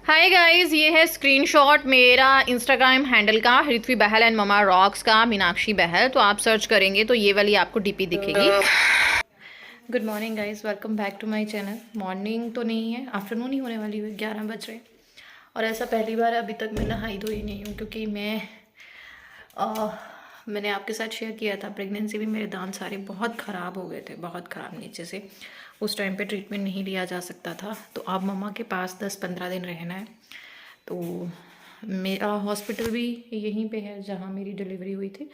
Hi guys, ये है screenshot मेरा इंस्टाग्राम हैंडल का, ऋत्वी बहल एंड ममा रॉक्स का, मीनाक्षी बहल। तो आप सर्च करेंगे तो ये वाली आपको डीपी दिखेगी। Good morning guys, welcome back to my channel. Morning तो नहीं है, आफ्टरनून ही होने वाली है, 11 बज रहे। और ऐसा पहली बार अभी तक मैं नहाई धोई नहीं हूँ, क्योंकि मैंने आपके साथ शेयर किया था प्रेगनेंसी में मेरे दांत सारे बहुत ख़राब हो गए थे, बहुत ख़राब नीचे से। उस टाइम पे ट्रीटमेंट नहीं लिया जा सकता था। तो अब मम्मा के पास 10-15 दिन रहना है। तो मेरा हॉस्पिटल भी यहीं पे है जहाँ मेरी डिलीवरी हुई थी,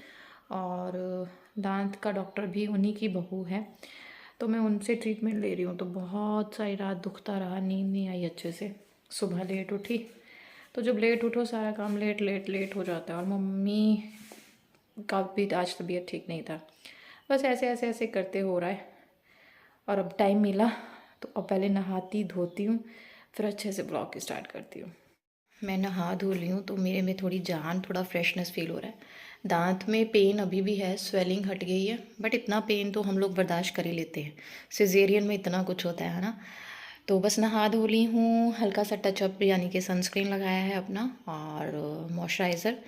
और दांत का डॉक्टर भी उन्हीं की बहू है। तो मैं उनसे ट्रीटमेंट ले रही हूँ। तो बहुत सारी रात दुखता रहा, नींद नहीं आई अच्छे से। सुबह लेट उठी, तो जब लेट उठो सारा काम लेट लेट लेट हो जाता है। और मम्मी का भी आज तबीयत ठीक नहीं था। बस ऐसे ऐसे ऐसे करते हो रहा है। और अब टाइम मिला तो अब पहले नहाती धोती हूँ, फिर अच्छे से ब्लॉग स्टार्ट करती हूँ। मैं नहा धो ली हूँ तो मेरे में थोड़ी जान, थोड़ा फ्रेशनेस फील हो रहा है। दांत में पेन अभी भी है, स्वेलिंग हट गई है, बट इतना पेन तो हम लोग बर्दाश्त कर ही लेते हैं। सिजेरियन में इतना कुछ होता है ना। तो बस नहा धो ली हूँ, हल्का सा टचअप यानी कि सनस्क्रीन लगाया है अपना, और मॉइस्चराइज़र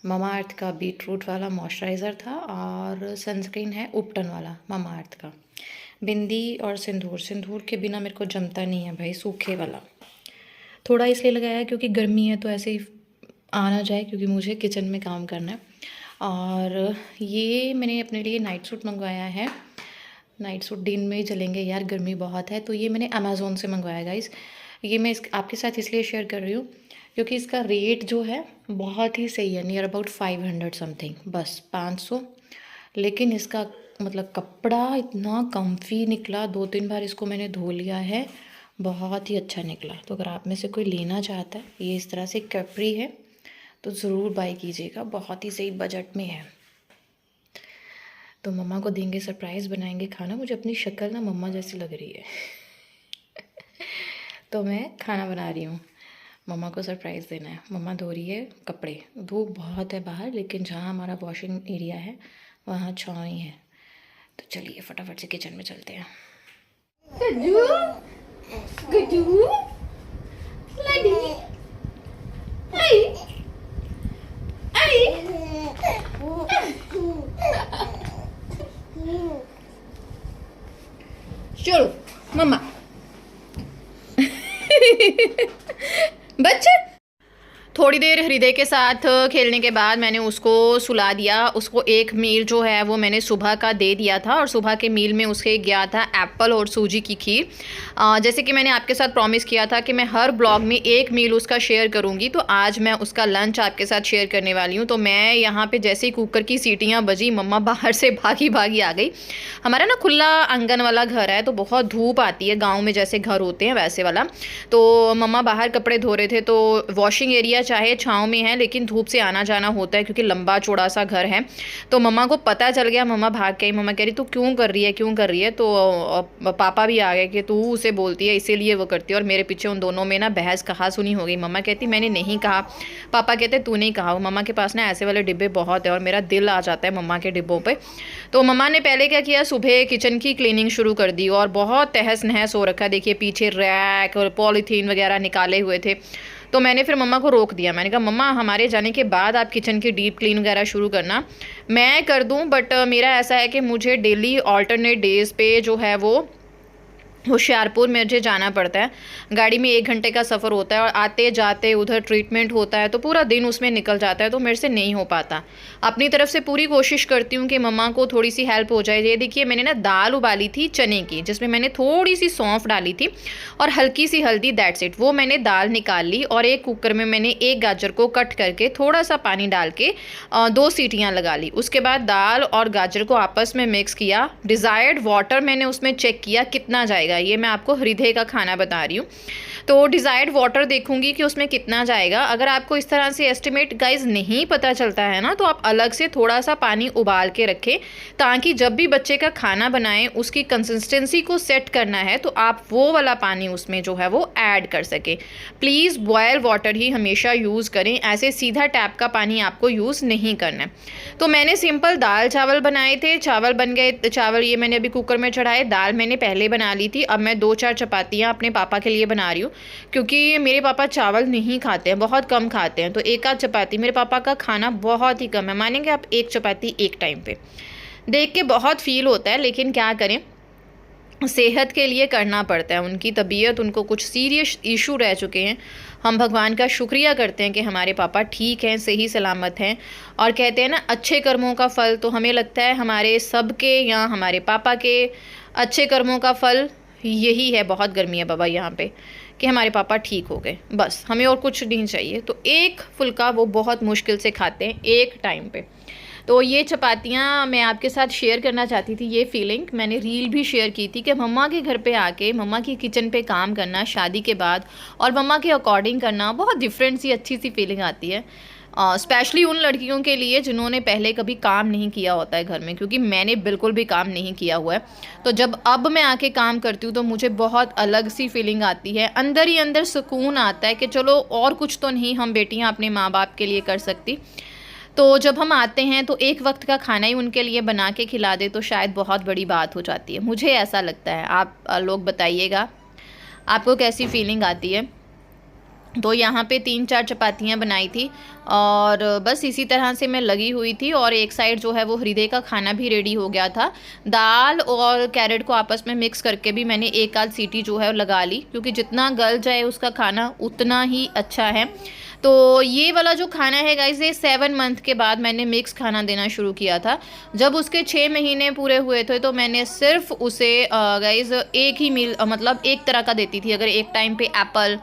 ममा अर्थ का बीटरूट वाला मॉइस्चराइज़र था, और सनस्क्रीन है उपटन वाला ममा अर्थ का। बिंदी और सिंदूर के बिना मेरे को जमता नहीं है भाई, सूखे वाला। थोड़ा इसलिए लगाया क्योंकि गर्मी है, तो ऐसे ही आना जाए, क्योंकि मुझे किचन में काम करना है। और ये मैंने अपने लिए नाइट सूट मंगवाया है। नाइट सूट दिन में ही चलेंगे यार, गर्मी बहुत है। तो ये मैंने अमेज़ोन से मंगवाया गाइस। ये मैं आपके साथ इसलिए शेयर कर रही हूँ क्योंकि इसका रेट जो है बहुत ही सही है, नियर अबाउट 500 समथिंग, बस 500। लेकिन इसका मतलब कपड़ा इतना कम्फी निकला, 2-3 बार इसको मैंने धो लिया है, बहुत ही अच्छा निकला। तो अगर आप में से कोई लेना चाहता है, ये इस तरह से कैप्री है, तो ज़रूर बाय कीजिएगा, बहुत ही सही बजट में है। तो मम्मा को देंगे सरप्राइज़, बनाएंगे खाना। मुझे अपनी शक्ल ना मम्मा जैसी लग रही है तो मैं खाना बना रही हूँ, मम्मा को सरप्राइज़ देना है। मम्मा धो रही है कपड़े, धूप बहुत है बाहर, लेकिन जहाँ हमारा वॉशिंग एरिया है वहाँ छाँव ही है। तो चलिए फटाफट से किचन में चलते हैं। गड्डू, गड्डू, लडी, आई, आई। चलो मम्मा बच्चे। थोड़ी देर हृदय के साथ खेलने के बाद मैंने उसको सुला दिया। उसको एक मील जो है वो मैंने सुबह का दे दिया था, और सुबह के मील में उसके गया था एप्पल और सूजी की खीर। जैसे कि मैंने आपके साथ प्रॉमिस किया था कि मैं हर ब्लॉग में एक मील उसका शेयर करूंगी, तो आज मैं उसका लंच आपके साथ शेयर करने वाली हूँ। तो मैं यहाँ पे जैसे ही कुकर की सीटियाँ बजी, मम्मा बाहर से भागी भागी आ गई। हमारा ना खुला आंगन वाला घर है, तो बहुत धूप आती है, गाँव में जैसे घर होते हैं वैसे वाला। तो मम्मा बाहर कपड़े धो रहे थे, तो वॉशिंग एरिया चाहे छाँव में है, लेकिन धूप से आना जाना होता है, क्योंकि लंबा चौड़ा सा घर है। तो मम्मा को पता चल गया, मम्मा भाग गई। मम्मा कह रही तू क्यों कर रही है, क्यों कर रही है। तो पापा भी आ गए कि तू उसे बोलती है इसीलिए वो करती है। और मेरे पीछे उन दोनों में ना बहस कहा सुनी हो गई। मम्मा कहती मैंने नहीं कहा, पापा कहते तू नहीं कहा। मम्मा के पास ना ऐसे वाले डिब्बे बहुत है, और मेरा दिल आ जाता है मम्मा के डिब्बों पर। तो मम्मा ने पहले क्या किया, सुबह किचन की क्लीनिंग शुरू कर दी, और बहुत तहस नहस हो रखा। देखिए पीछे रैक और पॉलीथीन वगैरह निकाले हुए थे। तो मैंने फिर मम्मा को रोक दिया। मैंने कहा मम्मा हमारे जाने के बाद आप किचन की डीप क्लीन वगैरह शुरू करना, मैं कर दूं, बट मेरा ऐसा है कि मुझे डेली ऑल्टरनेट डेज़ पे जो है वो होशियारपुर मुझे जाना पड़ता है। गाड़ी में 1 घंटे का सफ़र होता है, और आते जाते उधर ट्रीटमेंट होता है, तो पूरा दिन उसमें निकल जाता है। तो मेरे से नहीं हो पाता। अपनी तरफ से पूरी कोशिश करती हूँ कि मम्मा को थोड़ी सी हेल्प हो जाए। ये देखिए मैंने ना दाल उबाली थी चने की, जिसमें मैंने थोड़ी सी सौंफ डाली थी और हल्की सी हल्दी, दैट्स इट। वो मैंने दाल निकाल ली, और एक कुकर में मैंने एक गाजर को कट करके थोड़ा सा पानी डाल के 2 सीटियाँ लगा ली। उसके बाद दाल और गाजर को आपस में मिक्स किया। डिज़ायर्ड वाटर मैंने उसमें चेक किया कितना जाएगा, ये मैं आपको हृदय का खाना बता रही हूँ। तो डिज़ायर्ड वाटर देखूंगी कि उसमें कितना जाएगा। अगर आपको इस तरह से एस्टिमेट गाइज नहीं पता चलता है ना, तो आप अलग से थोड़ा सा पानी उबाल के रखें, ताकि जब भी बच्चे का खाना बनाएं उसकी कंसिस्टेंसी को सेट करना है, तो आप वो वाला पानी उसमें जो है वो ऐड कर सकें। प्लीज़ बॉयल वाटर ही हमेशा यूज़ करें, ऐसे सीधा टैप का पानी आपको यूज़ नहीं करना है। तो मैंने सिंपल दाल चावल बनाए थे, चावल बन गए। चावल ये मैंने अभी कुकर में चढ़ाए, दाल मैंने पहले बना ली थी। थी। अब मैं 2-4 चपातियाँ अपने पापा के लिए बना रही हूँ, क्योंकि मेरे पापा चावल नहीं खाते हैं, बहुत कम खाते हैं। तो एक आध चपाती, मेरे पापा का खाना बहुत ही कम है, मानेंगे आप, एक चपाती एक टाइम पे। देख के बहुत फील होता है, लेकिन क्या करें, सेहत के लिए करना पड़ता है। उनकी तबीयत, उनको कुछ सीरियस इशू रह चुके हैं। हम भगवान का शुक्रिया करते हैं कि हमारे पापा ठीक हैं, सही सलामत हैं। और कहते हैं ना, अच्छे कर्मों का फल, तो हमें लगता है हमारे सबके या हमारे पापा के अच्छे कर्मों का फल यही है। बहुत गर्मी है बाबा यहाँ पे, कि हमारे पापा ठीक हो गए, बस हमें और कुछ नहीं चाहिए। तो एक फुल्का वो बहुत मुश्किल से खाते हैं एक टाइम पे। तो ये चपातियाँ मैं आपके साथ शेयर करना चाहती थी, ये फीलिंग मैंने रील भी शेयर की थी कि मम्मा के घर पे आके मम्मा की किचन पे काम करना शादी के बाद, और मम्मा के अकॉर्डिंग करना, बहुत डिफरेंट सी अच्छी सी फीलिंग आती है। स्पेशली उन लड़कियों के लिए जिन्होंने पहले कभी काम नहीं किया होता है घर में, क्योंकि मैंने बिल्कुल भी काम नहीं किया हुआ है। तो जब अब मैं आके काम करती हूँ तो मुझे बहुत अलग सी फीलिंग आती है, अंदर ही अंदर सुकून आता है कि चलो और कुछ तो नहीं हम बेटियाँ अपने माँ बाप के लिए कर सकती। तो जब हम आते हैं तो एक वक्त का खाना ही उनके लिए बना के खिला दे तो शायद बहुत बड़ी बात हो जाती है, मुझे ऐसा लगता है। आप लोग बताइएगा आपको कैसी फीलिंग आती है। तो यहाँ पे 3-4 चपातियाँ बनाई थी और बस इसी तरह से मैं लगी हुई थी। और एक साइड जो है वो हृदय का खाना भी रेडी हो गया था। दाल और कैरेट को आपस में मिक्स करके भी मैंने एक आध सीटी जो है लगा ली, क्योंकि जितना गल जाए उसका खाना उतना ही अच्छा है। तो ये वाला जो खाना है गाइज़, ये 7 मंथ के बाद मैंने मिक्स खाना देना शुरू किया था। जब उसके 6 महीने पूरे हुए थे तो मैंने सिर्फ उसे गाइज़ एक ही मील, मतलब एक तरह का देती थी। अगर एक टाइम पे एप्पल,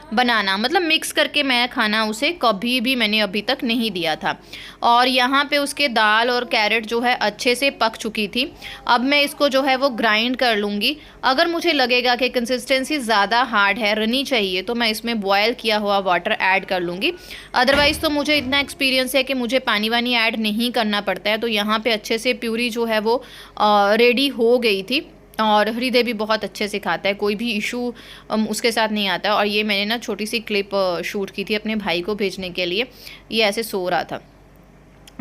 बनाना, मतलब मिक्स करके मैं खाना उसे कभी भी मैंने अभी तक नहीं दिया था। और यहाँ पे उसके दाल और कैरेट जो है अच्छे से पक चुकी थी। अब मैं इसको जो है वो ग्राइंड कर लूँगी। अगर मुझे लगेगा कि कंसिस्टेंसी ज़्यादा हार्ड है, रनी चाहिए, तो मैं इसमें बॉयल किया हुआ वाटर ऐड कर लूँगी। अदरवाइज़ तो मुझे इतना एक्सपीरियंस है कि मुझे पानी वानी ऐड नहीं करना पड़ता है। तो यहाँ पे अच्छे से प्यूरी जो है वो रेडी हो गई थी। और हृदय भी बहुत अच्छे से खाता है, कोई भी इशू उसके साथ नहीं आता। और ये मैंने ना छोटी सी क्लिप शूट की थी अपने भाई को भेजने के लिए। ये ऐसे सो रहा था।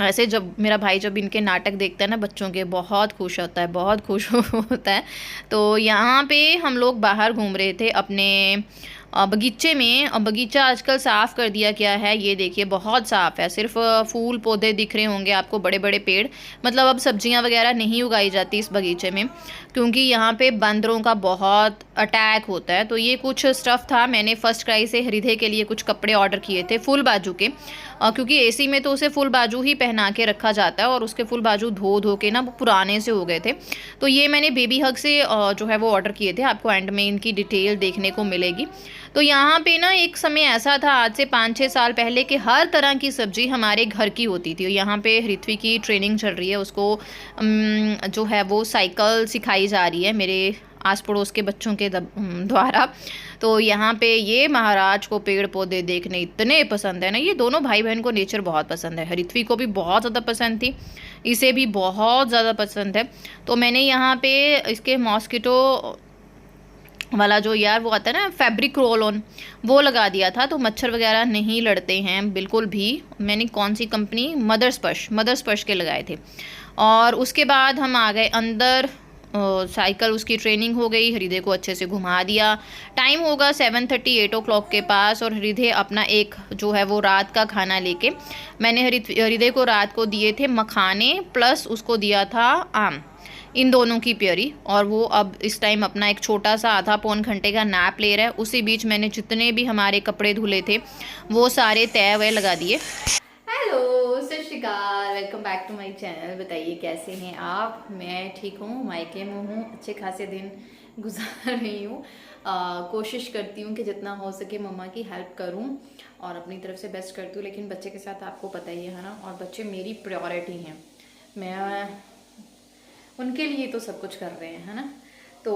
ऐसे जब मेरा भाई जब इनके नाटक देखता है ना बच्चों के, बहुत खुश होता है, बहुत खुश होता है। तो यहाँ पे हम लोग बाहर घूम रहे थे अपने बगीचे में। बगीचा आजकल साफ़ कर दिया गया है, ये देखिए बहुत साफ़ है। सिर्फ फूल पौधे दिख रहे होंगे आपको, बड़े बड़े पेड़। मतलब अब सब्जियां वगैरह नहीं उगाई जाती इस बगीचे में, क्योंकि यहाँ पे बंदरों का बहुत अटैक होता है। तो ये कुछ स्टफ़ था, मैंने फ़र्स्ट क्राई से हृदय के लिए कुछ कपड़े ऑर्डर किए थे फुल बाजू के, क्योंकि एसी में तो उसे फुल बाजू ही पहना के रखा जाता है, और उसके फुल बाजू धो धो के ना वो पुराने से हो गए थे। तो ये मैंने बेबी हग से जो है वो ऑर्डर किए थे। आपको एंड में इनकी डिटेल देखने को मिलेगी। तो यहाँ पे ना एक समय ऐसा था, आज से 5-6 साल पहले, कि हर तरह की सब्ज़ी हमारे घर की होती थी। यहाँ पे ऋत्वी की ट्रेनिंग चल रही है, उसको जो है वो साइकिल सिखाई जा रही है मेरे आस पड़ोस के बच्चों के द्वारा। तो यहाँ पे ये महाराज को पेड़ पौधे देखने इतने पसंद है ना, ये दोनों भाई बहन को नेचर बहुत पसंद है। ऋत्वी को भी बहुत ज़्यादा पसंद थी, इसे भी बहुत ज़्यादा पसंद है। तो मैंने यहाँ पे इसके मॉस्किटो वाला जो यार वो आता है ना फैब्रिक रोल ऑन, वो लगा दिया था। तो मच्छर वगैरह नहीं लड़ते हैं बिल्कुल भी। मैंने कौन सी कंपनी, मदर स्पर्श के लगाए थे। और उसके बाद हम आ गए अंदर। साइकिल उसकी ट्रेनिंग हो गई, हृदय को अच्छे से घुमा दिया। टाइम होगा 7:30 8 o'clock के पास, और हृदय अपना एक जो है वो रात का खाना लेके, मैंने हृदय को रात को दिए थे मखाने, प्लस उसको दिया था आम, इन दोनों की प्योरी। और वो अब इस टाइम अपना एक छोटा सा आधा पौन घंटे का नैप ले रहा है। उसी बीच मैंने जितने भी हमारे कपड़े धुले थे वो सारे तय वह लगा दिए। हेलो, सत श्री अकाल, welcome back to my channel. बताइए कैसे हैं आप? मैं ठीक हूँ, मायके में हूँ, अच्छे खासे दिन गुजार रही हूँ। कोशिश करती हूँ कि जितना हो सके मम्मा की हेल्प करूँ और अपनी तरफ से बेस्ट करती हूँ। लेकिन बच्चे के साथ आपको पता ही है ना, और बच्चे मेरी प्रायोरिटी हैं। मैं उनके लिए तो सब कुछ कर रहे हैं, है ना। तो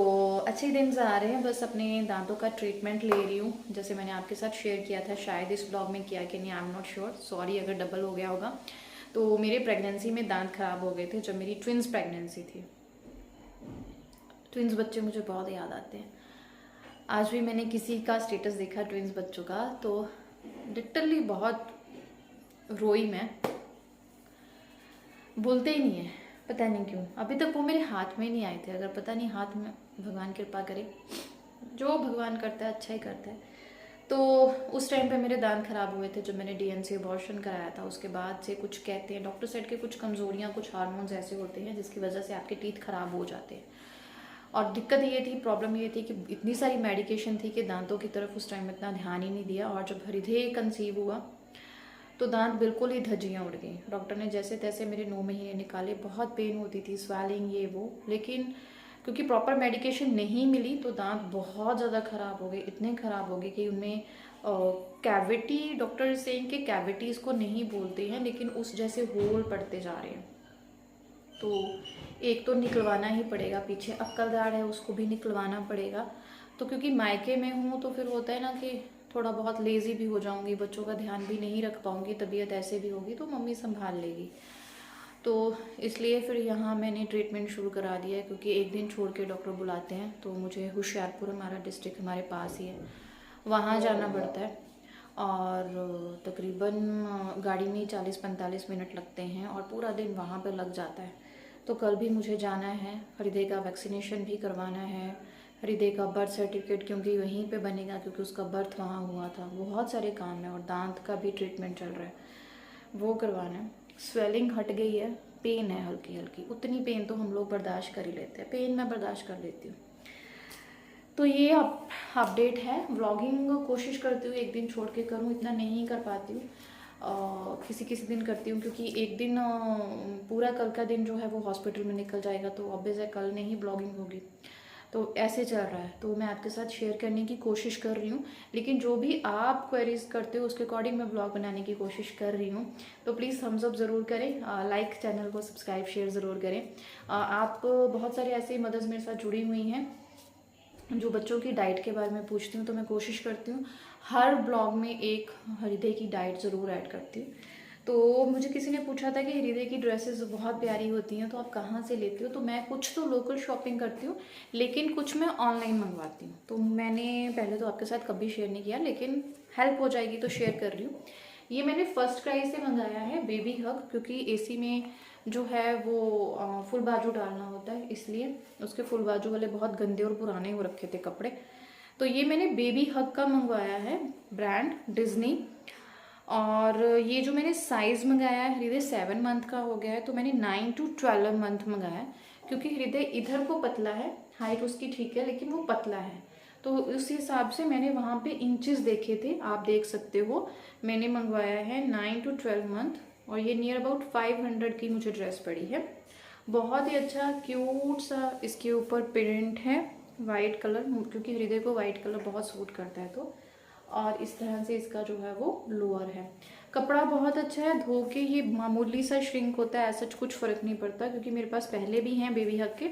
अच्छे दिन आ रहे हैं, बस अपने दांतों का ट्रीटमेंट ले रही हूँ, जैसे मैंने आपके साथ शेयर किया था, शायद इस ब्लॉग में किया कि नहीं, I am not sure, sorry अगर डबल हो गया होगा। तो मेरे प्रेगनेंसी में दांत खराब हो गए थे जब मेरी ट्विंस प्रेगनेंसी थी। ट्विंस बच्चे मुझे बहुत याद आते हैं। आज भी मैंने किसी का स्टेटस देखा ट्विंस बच्चों का, तो लिटरली बहुत रोई मैं, बोलते ही नहीं है। पता नहीं क्यों अभी तक वो मेरे हाथ में नहीं आए थे। अगर पता नहीं हाथ में, भगवान कृपा करे, जो भगवान करता है अच्छा ही करता है। तो उस टाइम पे मेरे दांत खराब हुए थे जब मैंने डीएनसी अबॉर्शन कराया था। उसके बाद से कुछ कहते हैं डॉक्टर साइड के कुछ कमज़ोरियाँ, कुछ हार्मोन्स ऐसे होते हैं जिसकी वजह से आपके टीथ खराब हो जाते हैं। और दिक्कत ये थी, प्रॉब्लम ये थी कि इतनी सारी मेडिकेशन थी कि दांतों की तरफ उस टाइम में इतना ध्यान ही नहीं दिया। और जब हृदय कंसीव हुआ तो दांत बिल्कुल ही धज्जियाँ उड़ गई। डॉक्टर ने जैसे तैसे मेरे 9 महीने निकाले। बहुत पेन होती थी, स्वेलिंग ये वो, लेकिन क्योंकि प्रॉपर मेडिकेशन नहीं मिली तो दांत बहुत ज़्यादा ख़राब हो गए। इतने ख़राब हो गए कि उनमें कैविटी, डॉक्टर से कि कैविटीज़ को नहीं बोलते हैं, लेकिन उस जैसे होल पड़ते जा रहे हैं। तो एक तो निकलवाना ही पड़ेगा, पीछे अक्कल दाढ़ है उसको भी निकलवाना पड़ेगा। तो क्योंकि मायके में हूँ तो फिर होता है ना कि थोड़ा बहुत लेज़ी भी हो जाऊँगी, बच्चों का ध्यान भी नहीं रख पाऊँगी, तबीयत ऐसे भी होगी तो मम्मी संभाल लेगी। तो इसलिए फिर यहाँ मैंने ट्रीटमेंट शुरू करा दिया है, क्योंकि एक दिन छोड़ के डॉक्टर बुलाते हैं। तो मुझे होशियारपुर, हमारा डिस्ट्रिक्ट हमारे पास ही है, वहाँ जाना पड़ता है। और तकरीबन गाड़ी में 40-45 मिनट लगते हैं और पूरा दिन वहाँ पर लग जाता है। तो कल भी मुझे जाना है, हृदय का वैक्सीनेशन भी करवाना है, हृदय का बर्थ सर्टिफिकेट क्योंकि वहीं पे बनेगा, क्योंकि उसका बर्थ वहाँ हुआ था। बहुत सारे काम है और दांत का भी ट्रीटमेंट चल रहा है, वो करवाना है। स्वेलिंग हट गई है, पेन है हल्की हल्की, उतनी पेन तो हम लोग बर्दाश्त कर ही लेते हैं, पेन मैं बर्दाश्त कर लेती हूँ। तो ये अपडेट है। व्लॉगिंग कोशिश करती हूँ एक दिन छोड़ के करूँ, इतना नहीं कर पाती हूँ। किसी किसी दिन करती हूँ, क्योंकि एक दिन पूरा कल का दिन जो है वो हॉस्पिटल में निकल जाएगा, तो ऑब्वियस है कल नहीं ब्लॉगिंग होगी। तो ऐसे चल रहा है, तो मैं आपके साथ शेयर करने की कोशिश कर रही हूँ। लेकिन जो भी आप क्वेरीज करते हो उसके अकॉर्डिंग मैं ब्लॉग बनाने की कोशिश कर रही हूँ। तो प्लीज़ थम्स अप ज़रूर करें, लाइक, चैनल को सब्सक्राइब, शेयर ज़रूर करें। आप बहुत सारे ऐसे मदर्स मेरे साथ जुड़ी हुई हैं जो बच्चों की डाइट के बारे में पूछती हूँ, तो मैं कोशिश करती हूँ हर ब्लॉग में एक हृदय की डाइट ज़रूर ऐड करती हूँ। तो मुझे किसी ने पूछा था कि हृदय की ड्रेसेस बहुत प्यारी होती हैं तो आप कहाँ से लेती हो। तो मैं कुछ तो लोकल शॉपिंग करती हूँ, लेकिन कुछ मैं ऑनलाइन मंगवाती हूँ। तो मैंने पहले तो आपके साथ कभी शेयर नहीं किया, लेकिन हेल्प हो जाएगी तो शेयर कर रही हूँ। ये मैंने फर्स्ट क्राई से मंगाया है बेबी हग, क्योंकि एसी में जो है वो फुल बाजू डालना होता है, इसलिए उसके फुल बाजू वाले बहुत गंदे और पुराने हो रखे थे कपड़े। तो ये मैंने बेबी हग का मंगवाया है, ब्रांड डिज्नी। और ये जो मैंने साइज़ मंगाया है, हृदय 7 मंथ का हो गया है, तो मैंने 9 to 12 मंथ मंगाया है, क्योंकि हृदय इधर को पतला है, हाइट उसकी ठीक है लेकिन वो पतला है। तो उस हिसाब से मैंने वहाँ पे इंचेस देखे थे, आप देख सकते हो। मैंने मंगवाया है 9 to 12 मंथ, और ये नियर अबाउट 500 की मुझे ड्रेस पड़ी है। बहुत ही अच्छा क्यूट सा इसके ऊपर प्रिंट है, वाइट कलर, क्योंकि हृदय को वाइट कलर बहुत सूट करता है। तो और इस तरह से इसका जो है वो लोअर है। कपड़ा बहुत अच्छा है, धो के ये मामूली सा श्रिंक होता है, ऐसा कुछ फ़र्क नहीं पड़ता, क्योंकि मेरे पास पहले भी हैं बेबी हग के,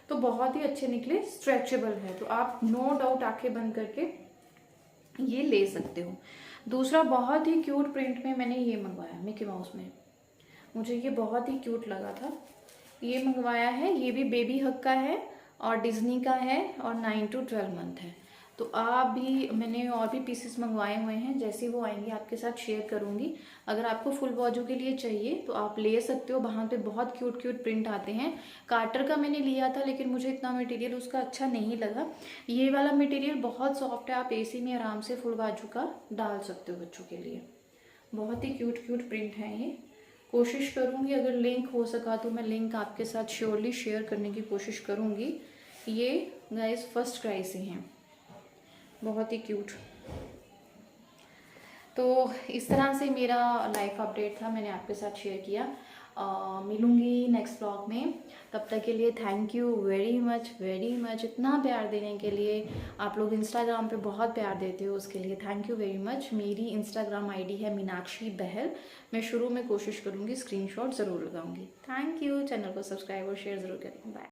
तो बहुत ही अच्छे निकले, स्ट्रेचेबल है। तो आप नो डाउट आंखें बंद करके ये ले सकते हो। दूसरा बहुत ही क्यूट प्रिंट में मैंने ये मंगवाया, मिकी माउस में, मुझे ये बहुत ही क्यूट लगा था, ये मंगवाया है। ये भी बेबी हग का है और डिज्नी का है और 9 to 12 मंथ है। तो आप भी, मैंने और भी पीसेस मंगवाए हुए हैं, जैसे वो आएंगे आपके साथ शेयर करूंगी। अगर आपको फुल बाजू के लिए चाहिए तो आप ले सकते हो, वहाँ पे बहुत क्यूट क्यूट प्रिंट आते हैं। कार्टर का मैंने लिया था लेकिन मुझे इतना मटेरियल उसका अच्छा नहीं लगा। ये वाला मटेरियल बहुत सॉफ्ट है, आप एसी में आराम से फुल बाजू का डाल सकते हो बच्चों के लिए। बहुत ही क्यूट क्यूट प्रिंट है ये। कोशिश करूँगी अगर लिंक हो सका तो मैं लिंक आपके साथ श्योरली शेयर करने की कोशिश करूँगी। ये गाइस फर्स्ट क्राई से हैं, बहुत ही क्यूट। तो इस तरह से मेरा लाइफ अपडेट था, मैंने आपके साथ शेयर किया। मिलूंगी नेक्स्ट ब्लॉग में, तब तक के लिए थैंक यू वेरी मच इतना प्यार देने के लिए। आप लोग इंस्टाग्राम पे बहुत प्यार देते हो, उसके लिए थैंक यू वेरी मच। मेरी इंस्टाग्राम आईडी है मीनाक्षी बहल, मैं शुरू में कोशिश करूँगी स्क्रीनशॉट ज़रूर लगाऊंगी। थैंक यू, चैनल को सब्सक्राइब और शेयर ज़रूर करें। बाय।